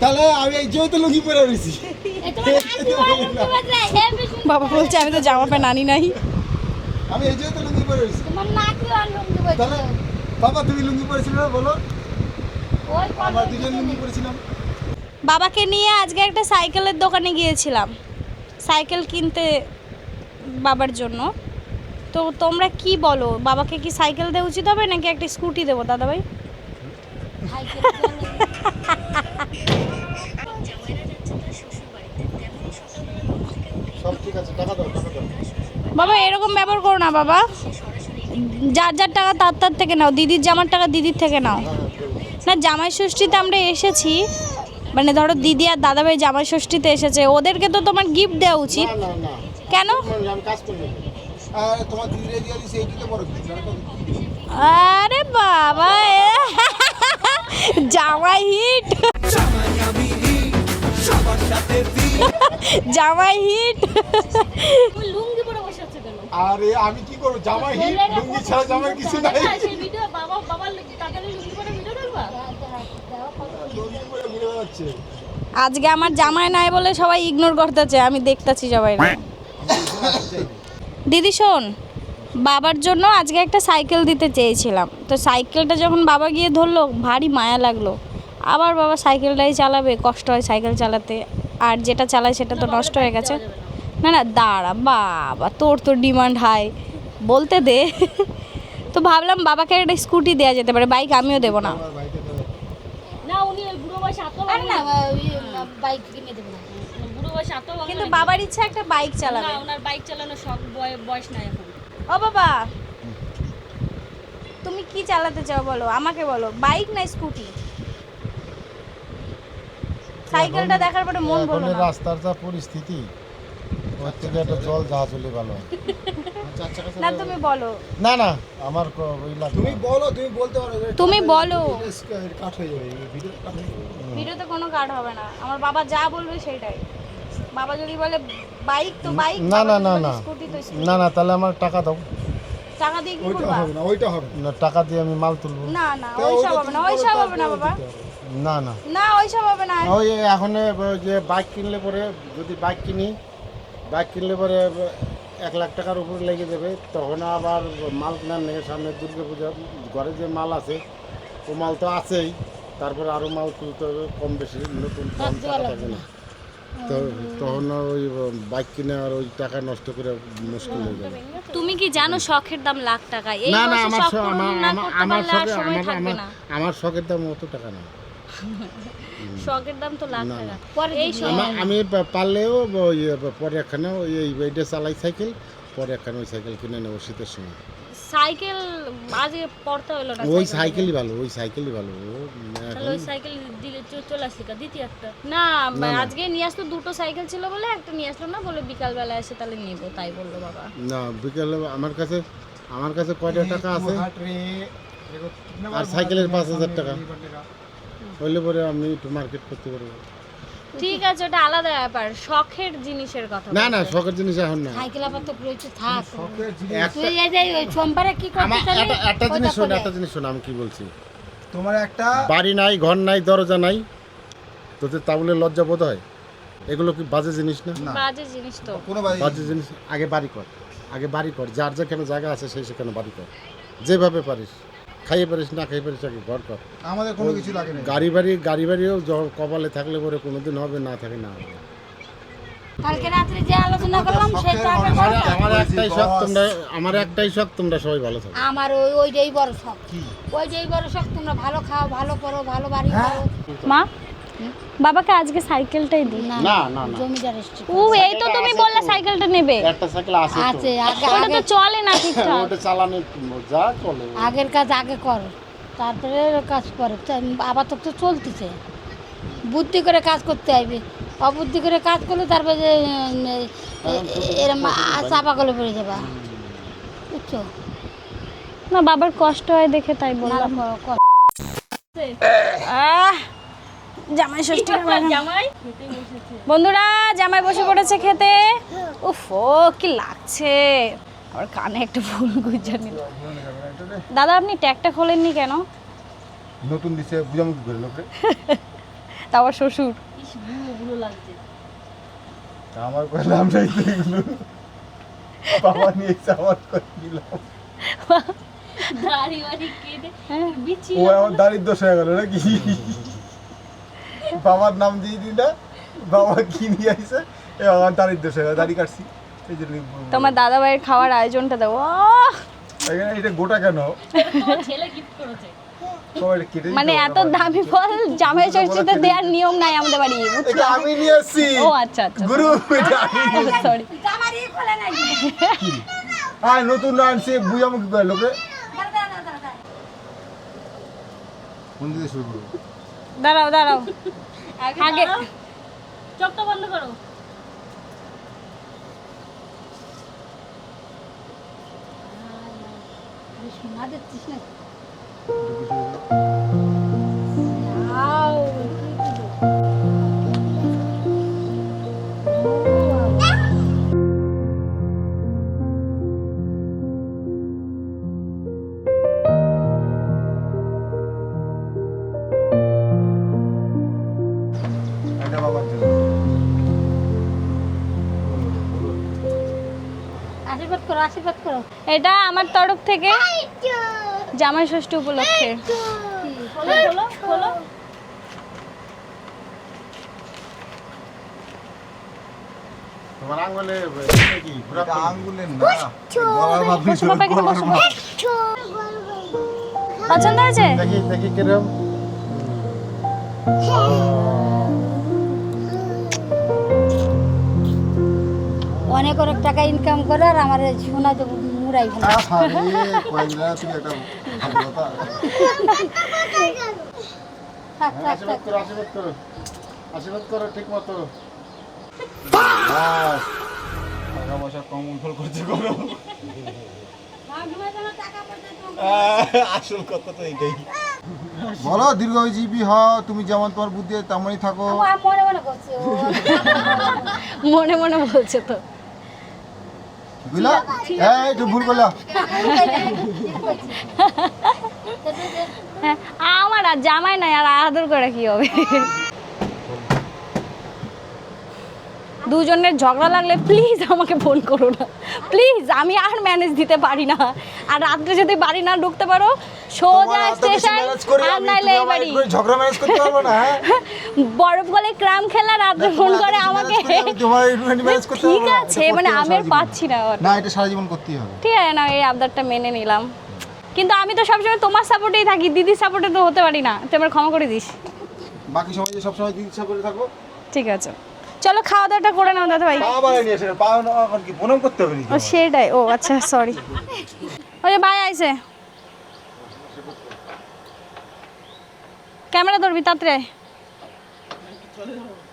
তাহলে আমি এই যেহেতু লুঙ্গি পরে রয়েছি। বাবা বলছে আমি তো জামা প্যান্ট আনি নাই। আমি এই যেহেতু লুঙ্গি পরে রয়েছি। তোমার নাকি আর লুঙ্গি পরে? তাহলে বাবা তুমি লুঙ্গি পরেছিলে না বলো? ওই আমরা দুজন লুঙ্গি পরেছিলাম। বাবাকে নিয়ে আজকে একটা সাইকেলের দোকানে গিয়েছিলাম সাইকেল কিনতে বাবার জন্য। তো তোমরা কি বলো, বাবাকে কি সাইকেল দেওয়া উচিত হবে নাকি একটা স্কুটি দেবো দাদাভাই? সব ঠিক আছে, টাকা দাও টাকা দাও। ব্যবহার করো না বাবা, যার যার টাকা তার তার থেকে নাও, দিদির জামার টাকা দিদির থেকে নাও। না জামাই ষষ্ঠীতে আমরা এসেছি, মানে ধরো দিদি আর দাদাভাই জামাই ষষ্ঠীতে এসেছে, ওদেরকে তো তোমার গিফট দেওয়া উচিত। কেন? আর তোমার দিদিরে দিয়ে দিছি এইটা বড় কিছু না, তো কি দিবি? আরে বাবা জামাই হিট, জামাই হিট। তুমি লুঙ্গি পরে বসে আছো কেন? আরে আমি কি করব, জামাই হিট, লুঙ্গি ছাড়া জামাই কিছু নাই। না, সেই ভিডিও বাবার টাকা দিয়ে লুঙ্গি পরে ভিডিও দেখবা? লুঙ্গি পরে ঘুরে বেড়াচ্ছে। আজকে আমার জামাই নাই বলে সবাই ইগনোর করতেছে, আমি দেখতেছি সবাই। দিদি শোন, বাবার জন্য আজকে একটা সাইকেল দিতে চেয়েছিলাম, তো সাইকেলটা যখন বাবা গিয়ে ধরলো ভারী মায়া লাগলো। আবার বাবা সাইকেলটাই চালাবে, কষ্ট হয় সাইকেল চালাতে, আর যেটা চালায় সেটা তো নষ্ট হয়ে গেছে। না না দাঁড়া বাবা, তোর তো ডিমান্ড হাই, বলতে দে। তো ভাবলাম বাবাকে একটা স্কুটি দেওয়া যেতে পারে, বাইক আমিও দেবো না। না, উনি ওই বুড়ো বয়সে আত্ম আরে না বাইক কিনে দেবো না। বুড়ো বয়সে আত্ম কিন্তু বাবার ইচ্ছা একটা বাইক না, চালাবে। ওনার বাইক চালানোর শখ বয়স নাই এখন। ও বাবা, তুমি কি চালাতে চাও বলো, আমাকে বলো, বাইক না স্কুটি? সাইকেলটা দেখার পরে মন বলো এখন না। রাস্তার যা পরিস্থিতি, ওর থেকে একটা জল জাহাজ হলে ভালো হয়। না তুমি বলো, না না আমার ওই লাগবে তুমি না। বলো, তুমি বলতে পারো। তুমি বলো। কাট হয়ে যাবে এই ভিডিও, কাট হয়ে যাবে। ভিডিওতে কোনো কাট হবে না, আমার বাবা যা বলবে সেটাই। বাবা যদি বলে বাইক তো বাইক, না বাবা না যদি না বলে না স্কুটি তো স্কুটি। না না, তাহলে আমার টাকা দাও। টাকা দিয়ে কি ওইটা করবা? হবে না, ওইটা হবে না। না, টাকা দিয়ে আমি মাল তুলবো। না না তা ওইসব ওইটা হবে না, তুমি বলো, ওইসব হবে না তারপরে বাবা, দিতে হবে। না না, না ওইসব হবে না। ওই এখন যে বাইক কিনলে পরে, যদি বাইক কিনলে পরে 1 লাখ টাকার উপরে লেগে যাবে, তখন আবার মাল কেনার নেই। সামনে দুর্গা পূজা, ঘরে যে মাল আছে ও মাল তো আছেই, তারপরে আরও মাল তুলতে হবে কম বেশি, নতুন কম টাকা থাকে না। তো তখন আর ওই বাইক কিনে আর ওই টাকা নষ্ট করে মুশকিল হয়ে যাবে। তুমি কি জানো শখের দাম লাখ টাকা? এই না না, বয়সে আমার শখ শখ- পূরণ না করতে আমার পারলে আর শখে সময় থাকবে না। আমার শখের দাম অত টাকা না। শখের দাম তো লাখ না, টাকা। না। পরে এই দিবি। সময় আমি পারলেও ওই পরে একখানে এইটা চালাই সাইকেল, পরে একখানে ওই সাইকেল কিনে নেবো শীতের সময়। সাইকেল আজকে পড়তে হলো না। ওই সাইকেলই ভালো, ওই সাইকেলই ভালো। তাহলে ওই সাইকেল দিলে চলে আসলি কা দ্বিতীয় একটা। না আজকে নিয়ে আসলো, দুটো সাইকেল ছিল বলে একটা নিয়ে আসলো না, বলে বিকালবেলা এসে তাহলে নেবো, তাই বললো বাবা। না, বিকেলে আমার কাছে কয়টা টাকা আছে, হাট রে, এগো কিতনা আর বার সাইকেলের ভাড়া 5,000 টাকা नहीं बनेगा। হইলে পরে আমি একটু মার্কেট করতে পারবো। ঠিক আছে, ওটা আলাদা ব্যাপার, শখের জিনিসের কথা না না, বলছে। শখের জিনিস এখন না। সাইকেল আবার তো রয়েছে থাক। শখের জিনিস। তুই এই যে ওই সোমবারে কি করতে আমার চালি? একটা ওইটা জিনিস শোন, করে। একটা জিনিস শোন, আমি কি বলছি। তোমার একটা বাড়ি নাই, ঘর নাই, দরজা নাই, তোদের তাবলে লজ্জা বোধ হয়? এগুলো কি বাজে জিনিস না? না, বাজে জিনিস তো। কোনো বাড়ি বাজে জিনিস। আগে বাড়ি কর, যার যেখানে জায়গা আছে সেই সেখানে বাড়ি কর, যেভাবে পারিস, খাইয়ে পারিস না খাইয়ে পারিস, আগে ঘর কর। আমাদের কোনো কিছু লাগে না। গাড়ি বাড়িও কপালে থাকলে পরে কোনোদিন হবে, না থাকে না হবে। কালকে রাত্রে যে আলোচনা করলাম সেটা আগে বলো না। আমার একটাই শখ তোমরা সবাই ভালো থাকো। আমার ওইটাই বড় শখ। ওইটাই বড় শখ, তোমরা ভালো খাও, ভালো করো, ভালো বাড়ি করো। মা বাবাকে আজকে সাইকেলটাই দিই। না না না না, জমিদার এসছে। ও এই তো তুমি বললে সাইকেলটা নেবে, একটা সাইকেল আছে তো, আছে আগে ওটা আগে তো চলে না ঠিকঠাক। ওটা চালানো যা চলে। আগের কাজ আগে কর, তারপরে কাজ করে। আবার তো চলতেছে, বুদ্ধি করে কাজ করতে হবে। অবুদ্ধি করে কাজ করলে তারপরে যে এরম চাপা গলে পড়ে যাবা, বুঝছো? না বাবার কষ্ট হয় দেখে তাই না বললাম। জামাই ষষ্ঠী জামাই বন্ধুরা, জামাই বসে পড়েছে খেতে। উফ ও কি লাগছে, আমার কানে একটা ভুল গুজা নিল। দাদা আপনি ট্যাগটা খোলেননি কেন? নতুন দিছে বুঝামু কি করে লোকে। তা আবার শ্বশুর। ইস, বুড়ো বুড়ো লাগছে। তা আমার কইলাম নাই তো এগুলো। বাবা নিয়ে সাবাত করে দিলাম। দাড়ি বাড়ি কেটে বিচ্ছি। ও আমার দারিদ্র দোষ হয়ে গেল নাকি? বাবার নাম দিয়ে দিই না, বাবা কি নিয়ে আইছে, এ আমার দারিদ্র দোষ হয়ে গেল, দাড়ি কাটছি এই জন্য। তোমার দাদা ভাইয়ের খাওয়ার আয়োজনটা দাও। এখানে এটা গোটা কেন? তোমার ছেলে গিফট করেছে। সবাই কেটে দিতে মানে হবে এত না। দামি ফল জামাই ষষ্ঠীতে দেওয়ার নিয়ম নাই আমাদের বাড়ি, বুঝছো? এটা আমি নিয়ে আসছি। ও আচ্ছা আচ্ছা, গুরু এটা আমি নিয়ে আসছি। সরি। আর নতুন আনছে বুঝামো কি করে লোকে কোন দিকে শুরু করবো দাঁড়াও দাঁড়াও আগে দাঁড়াও। চোখটা বন্ধ করো। শোনা দিচ্ছিস না এটা বাবার জন্য আশীর্বাদ করো আশীর্বাদ করো এটা আমার তরফ থেকে জামাই ষষ্ঠী উপলক্ষে। খোলো খোলো খোলো। তোমার আঙ্গুলে কি ঘোরা এটা আঙ্গুলের না গলার মাপি বসো বাবা, এখানে বসো। পছন্দ হয়েছে? দেখি দেখি কিরম অনেক অনেক টাকা ইনকাম করে আর আমার সোনা তো মুড়াই ফেলে আরে কয়লা তুমি একটা ভাবলতা থাক থাক আশীর্বাদ করো আশীর্বাদ করো আশীর্বাদ করো ঠিক মতো বাস টাকা পয়সা কম উঠল করছে করো আসল কথা তো এটাই বলো দীর্ঘজীবী হ তুমি যেমন তোমার বুদ্ধি তেমনই থাকো মনে মনে করছে ও মনে মনে বলছে তো। বুঝলা এই একটু ভুল করলা হ্যাঁ, আমার আর জামাই নাই আর আদর করে কি হবে? দুজনের ঝগড়া লাগলে প্লিজ আমাকে ফোন করো না প্লিজ, আমি আর ম্যানেজ দিতে পারি না। আর রাত্রে যদি বাড়ি না ঢুকতে পারো সোজা স্টেশন আর নাইলে এই বাড়ি। ঝগড়া ম্যানেজ করতে পারবো না হ্যাঁ বরফ গলে ক্রাম খেলা রাত্রে ফোন করে আমাকে। তোমার একটুখানি ম্যানেজ করতে ঠিক পারবো না? আছে, এটা মানে করতে হবে আমি আর সারা জীবন। পাচ্ছি না আর। না এটা সারা জীবন করতেই হবে ঠিক আছে না, এই আবদারটা মেনে নিলাম, কিন্তু আমি তো সবসময় তোমার সাপোর্টেই থাকি, দিদির সাপোর্টে তো হতে পারি না, তুই আমার ক্ষমা করে দিস। বাকি সময় যে সবসময় দিদি ইচ্ছা করে থাকো ঠিক আছে, চলো খাওয়া দাওয়াটা করে নাও দাদা ভাই। পা বাড়াই নিয়ে এসে পা এখন কি প্রণাম করতে হবে নাকি ও সেটাই, ও আচ্ছা সরি। ওই যে ভাই আইছে, ক্যামেরা ধরবি তাড়াতাড়ি আয়।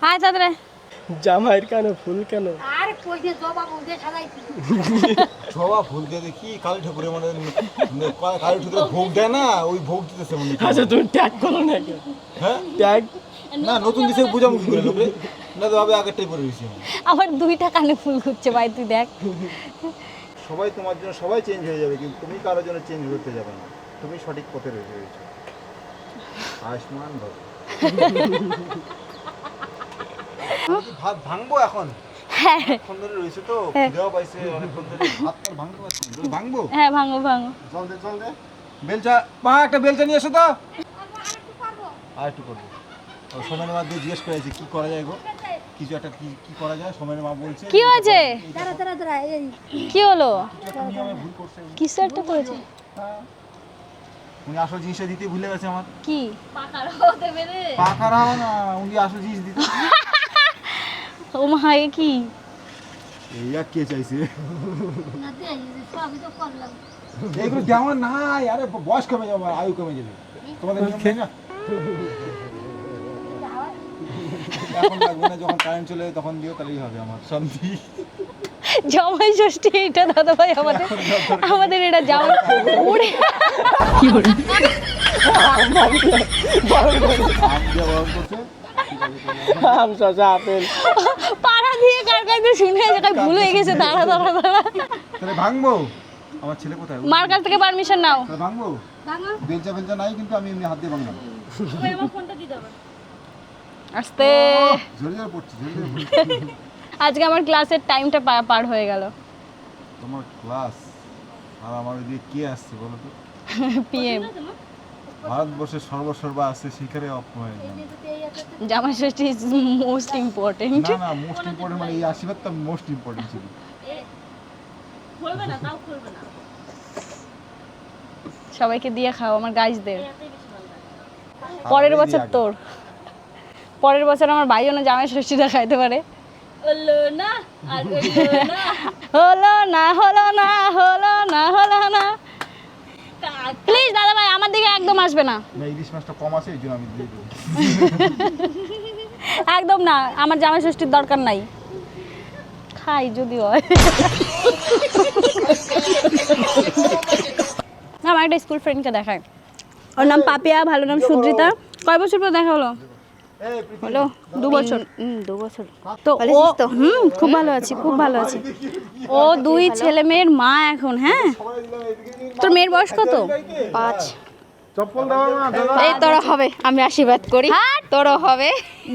আয় তাড়াতাড়ি। জামাইয়ের কেন ফুল কেন? আর কই দিয়ে জবা ফুল দিয়ে সাজাইছি ছোয়া ফুল দিয়ে দেখি কালী ঠাকুরের মানে কালী ঠাকুরের ভোগ দেয় না ওই ভোগ দিতেছে মনে হয়। আচ্ছা তুমি ট্যাগ করো না কেন? হ্যাঁ ট্যাগ না নতুন দিছে বুঝাম কি করে লোকে না তো ভাবে আগেরটাই পরে রয়েছে আবার দুইটা কানে ফুল খুঁজছে ভাই, তুই দেখ। সবাই তোমার জন্য সবাই চেঞ্জ হয়ে যাবে কিন্তু তুমি কারোর জন্য চেঞ্জ হতে যাবে না, তুমি সঠিক পথে রয়েছে আয়ুষ্মান ভব। ভাত ভাঙবো এখন হ্যাঁ অনেকক্ষণ ধরে রয়েছে তো খিদেও পাইছে অনেকক্ষণ ধরে ভাত তো ভাঙতে পারছি না। ভাঙবো হ্যাঁ, ভাঙো ভাঙো। চল দে বেলচা মা একটা বেলচা নিয়ে এসো তো আর একটু করবো ও সোমেনের মা দিয়ে জিজ্ঞেস করেছে কি করা যায় গো কিছু একটা কি করা যায় সোমেনের মা বলছে কি হয়েছে? দাঁড়া দাঁড়া দাঁড়া এই কি হলো? তুমি আমায় ভুল করছে কিছু একটা করেছে? উনি আসল জিনিসটা দিতে ভুলে গেছে আমার কি? পাকার হতে পেরে পাকা রাও না উনি আসল জিনিস দিতে ও মা, এ কি? এই আর কে চাইছে না দে সবই তো করলাম এগুলো দেওয়া নাই আরে বয়স কমে যাবে আয়ু কমে যাবে তোমাদের নিয়ম নেই না এখন লাগবে না যখন টাইম চলে তখন দিও তাহলেই হবে আমার শান্তি জামাই ষষ্ঠী এটা দাদা ভাই আমাদের এটা জামাই উড়ে কি হলো? আম দিয়ে বরণ করছে আম শসা আপেল পাড়া দিয়ে কার কাছে শুনে যেটা ভুল হয়ে গেছে, দাঁড়া দাঁড়া দাঁড়া। তাহলে ভাঙবো আমার ছেলে কোথায় মার কাছ থেকে পারমিশন নাও। তাহলে ভাঙবো ভাঙা বেলচা নাই কিন্তু আমি এমনি হাত দিয়ে ভাঙলাম তুমি আমার ফোনটা দিয়ে দাও। আস্তে। জোরে জোরে পড়ছি জোরে জোরে পড়ছি। আজকে আমার ক্লাসের টাইমটা পার হয়ে গেল। তোমার ক্লাস আর আমার ওইদিকে কে আসছে বলো তো পিএম ভারতবর্ষের সর্বসর্বা আছে শিকারে অপমান জামাই ষষ্ঠী ইজ মোস্ট ইম্পর্টেন্ট। না না মোস্ট ইম্পর্টেন্ট মানে এই আশীর্বাদটা মোস্ট ইম্পর্টেন্ট ছিল খুলবে না, তাও খুলবে না। সবাইকে দিয়ে খাও আমার গাইজদের। এটাই বেশি ভালো লাগে। পরের আর বছর আগে। তোর, পরের বছর আমার ভাই যেন জামাই ষষ্ঠীটা খাইতে পারে। হলো না আর হলো না হলো না হলো না হলো না হলো না। কাক প্লিজ দাদা ভাই আমার দিকে একদম আসবে না, না ইলিশ মাছটা কম আছে এই জন্য আমি দিয়ে দেবো। একদম না, আমার জামাই ষষ্ঠীর দরকার নাই, খাই যদি হয়। আমার একটা স্কুল ফ্রেন্ডকে দেখায়, ওর নাম পাপিয়া, ভালো নাম সুদ্রিতা। কয় বছর পর দেখা হলো? হলো 2 বছর। 2 বছর তো ও খুব ভালো আছি, খুব ভালো আছি। ও 2 ছেলে মেয়ের মা এখন। হ্যাঁ, তোর মেয়ের বয়স কত? 5। চপ্পল দাও না দাদা। এই তোর হবে, আমি আশীর্বাদ করি। তোরও হবে।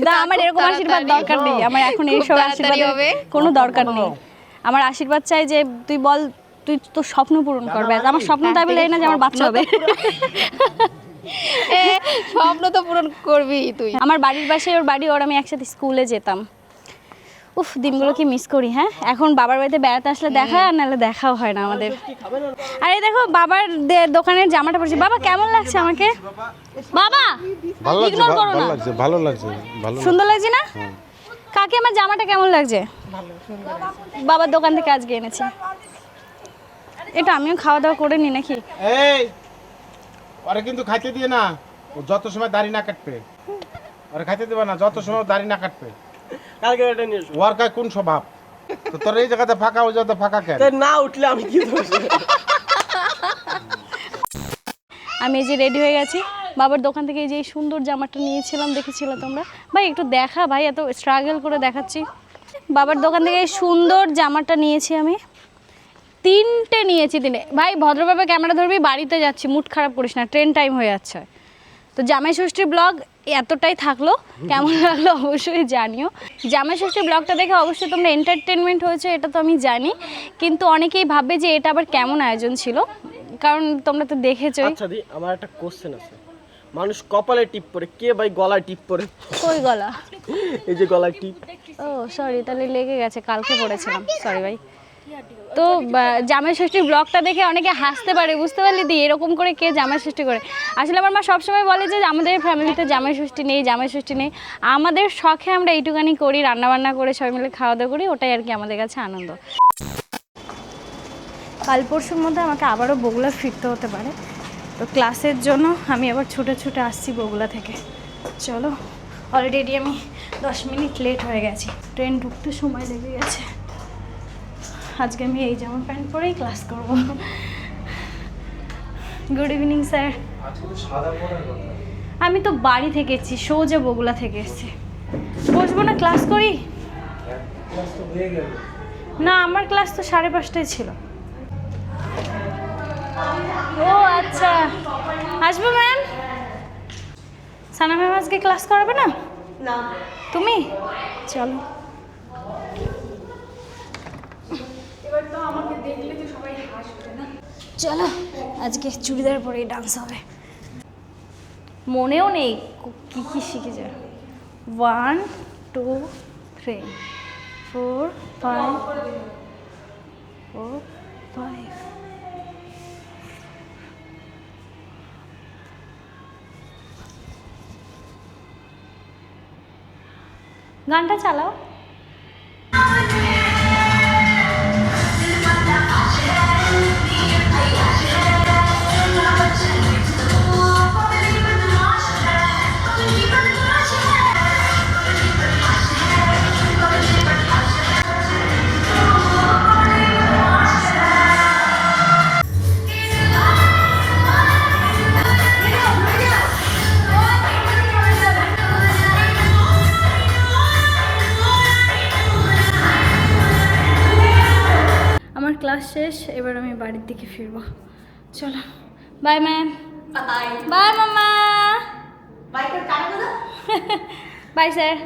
না, আমার এরকম আশীর্বাদ দরকার নেই, আমার এখন এইসব আশীর্বাদ হবে কোনো দরকার নেই। আমার আশীর্বাদ চাই যে তুই বল, তুই তোর স্বপ্ন পূরণ করবে। আমার স্বপ্ন তাই বলে এই না যে আমার বাচ্চা হবে। স্বপ্ন তো পূরণ করবি তুই। আমার বাড়ির পাশে ওর বাড়ি, ওর আমি একসাথে স্কুলে যেতাম। উফ, দিনগুলো কি মিস করি। হ্যাঁ, এখন বাবার বাড়িতে বেড়াতে আসলে দেখা হয়, আর নাহলে দেখাও হয় না আমাদের। আর এই দেখো বাবার দোকানের জামাটা পরেছি। বাবা কেমন লাগছে আমাকে? বাবা ইগনোর করো না, ভালো লাগছে, ভালো। সুন্দর লাগছে না? কাকে আমার জামাটা কেমন লাগছে? বাবার দোকান থেকে আজকে এনেছি। এটা আমিও খাওয়া দাওয়া করে নি নাকি? এই ওরে কিন্তু খাইতে দিয়ে না, ও যত সময় দাড়ি না কাটবে ওরে খাইতে দিবা না, যত সময় দাড়ি না কাটবে। কালকে এটা নিয়ে এসো। ওর কায় কোন স্বভাব? তো তোর এই জায়গাতে ফাঁকা, ওই জায়গাতে ফাঁকা কেন? তাই না উঠলে আমি কি দোষ? আমি এই যে রেডি হয়ে গেছি, বাবার দোকান থেকে এই যে এই সুন্দর জামাটা নিয়েছিলাম, দেখেছিলে তোমরা? ভাই একটু দেখা, ভাই এত স্ট্রাগল করে দেখাচ্ছি। বাবার দোকান থেকে এই সুন্দর জামাটা নিয়েছি আমি, 3টে নিয়েছি। 3টে ভাই ভদ্রভাবে ক্যামেরা ধরবি, বাড়িতে যাচ্ছি, মুড খারাপ করিস না, ট্রেন টাইম হয়ে যাচ্ছে। তো জামাই ষষ্ঠীর ব্লগ এতটাই থাকলো, কেমন লাগলো অবশ্যই জানিও। জামাই ষষ্ঠীর ব্লগটা দেখে অবশ্যই তোমরা এন্টারটেনমেন্ট হয়েছে, এটা তো আমি জানি, কিন্তু অনেকেই ভাববে যে এটা আবার কেমন আয়োজন ছিল, কারণ তোমরা তো দেখেছোই। আচ্ছা দি, আমার একটা কোশ্চেন আছে। মানুষ কপালে টিপ পরে, কে ভাই গলায় টিপ পরে? কই গলা? এই যে গলায় টিপ। ও সরি, তাহলে লেগে গেছে, কালকে পড়েছিলাম, সরি ভাই। তো জামাই ষষ্ঠীর ব্লগটা দেখে অনেকে হাসতে পারে, বুঝতে পারলি দি, এরকম করে কে জামাই ষষ্ঠী করে। আসলে আমার মা সবসময় বলে যে আমাদের ফ্যামিলিতে জামাই ষষ্ঠী নেই, জামাই ষষ্ঠী নেই। আমাদের শখে আমরা এইটুখানি করি, রান্নাবান্না করে সবাই মিলে খাওয়া দাওয়া করি, ওটাই আর কি আমাদের কাছে আনন্দ। কাল পরশুর মধ্যে আমাকে আবারও বগুলা ফিরতে হতে পারে, তো ক্লাসের জন্য আমি আবার ছুটে ছুটে আসছি বগুলা থেকে। চলো, অলরেডি আমি 10 মিনিট লেট হয়ে গেছি, ট্রেন ঢুকতে সময় লেগে গেছে। আজকে আমি এই জামা প্যান্ট পরেই ক্লাস করব। Good evening sir. আমি তো বাড়ি থেকে এসেছি, সোজা বগুলা থেকে এসেছি। বসবো না, ক্লাস করি? না, আমার ক্লাস তো 5:30টায় ছিল। ও আচ্ছা, আসবো ম্যাম। সানা ম্যাম আজকে ক্লাস করাবে না? না। তুমি চলো। এবার তো আমাকে দেখলে তো সবাই হাসবে না। চলো, আজকে চুড়িদার পরেই ডান্স হবে। মনেও নেই কি কি শিখেছে। 1 2 3 4 5 4 5। গানটা চালাও। আমার ক্লাস শেষ, এবার আমি বাড়ির দিকে ফিরবো। চলো, বাই ম্যাম। বাই মামা। Bye sir.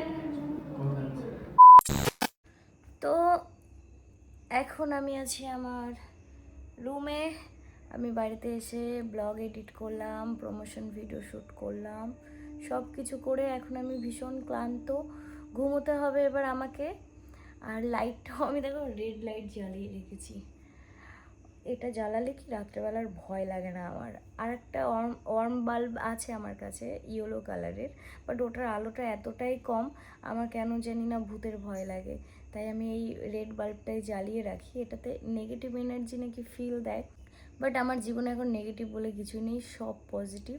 তো এখন আমি আছি আমার রুমে। আমি বাড়িতে এসে ব্লগ এডিট করলাম, প্রমোশন ভিডিও শ্যুট করলাম, সব কিছু করে এখন আমি ভীষণ ক্লান্ত, ঘুমোতে হবে এবার আমাকে। আর লাইটটাও আমি দেখো রেড লাইট জ্বালিয়ে রেখেছি। এটা জ্বালালে কি রাত্রেবেলার ভয় লাগে না আমার। আর একটা ওয়ার্ম বাল্ব আছে আমার কাছে ইয়েলো কালারের, বাট ওটার আলোটা এতটাই কম আমার কেন জানি না ভূতের ভয় লাগে, তাই আমি এই রেড বাল্বটাই জ্বালিয়ে রাখি। এটাতে নেগেটিভ এনার্জি নাকি ফিল দেয়, বাট আমার জীবনে এখন নেগেটিভ বলে কিছু নেই, সব পজিটিভ,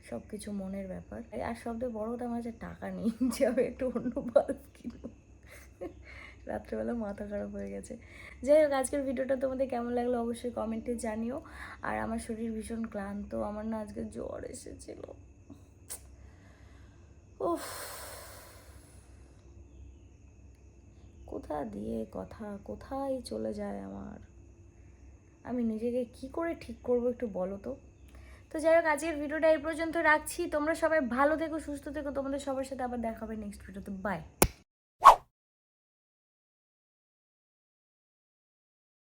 সব কিছু মনের ব্যাপার। আর সবথেকে বড় কথা আমার কাছে টাকা নেই যে আমি একটু অন্য বাল্ব কিনবো। রাত্রেবেলা মাথা খারাপ হয়ে গেছে। যাই হোক, আজকের ভিডিওটা তোমাদের কেমন লাগলো অবশ্যই কমেন্টে জানিও। আর আমার শরীর ভীষণ ক্লান্ত, আমার না আজকে জ্বর এসেছিল। উফ, কোথা দিয়ে কথা কোথায় চলে যায় আমার, আমি নিজেকে কি করে ঠিক করবো একটু বলো তো। তো যাই হোক, আজকের ভিডিওটা এই পর্যন্ত রাখছি। তোমরা সবাই ভালো থেকো, সুস্থ থেকো, তোমাদের সবার সাথে আবার দেখা হবে নেক্সট ভিডিওতে। বাই।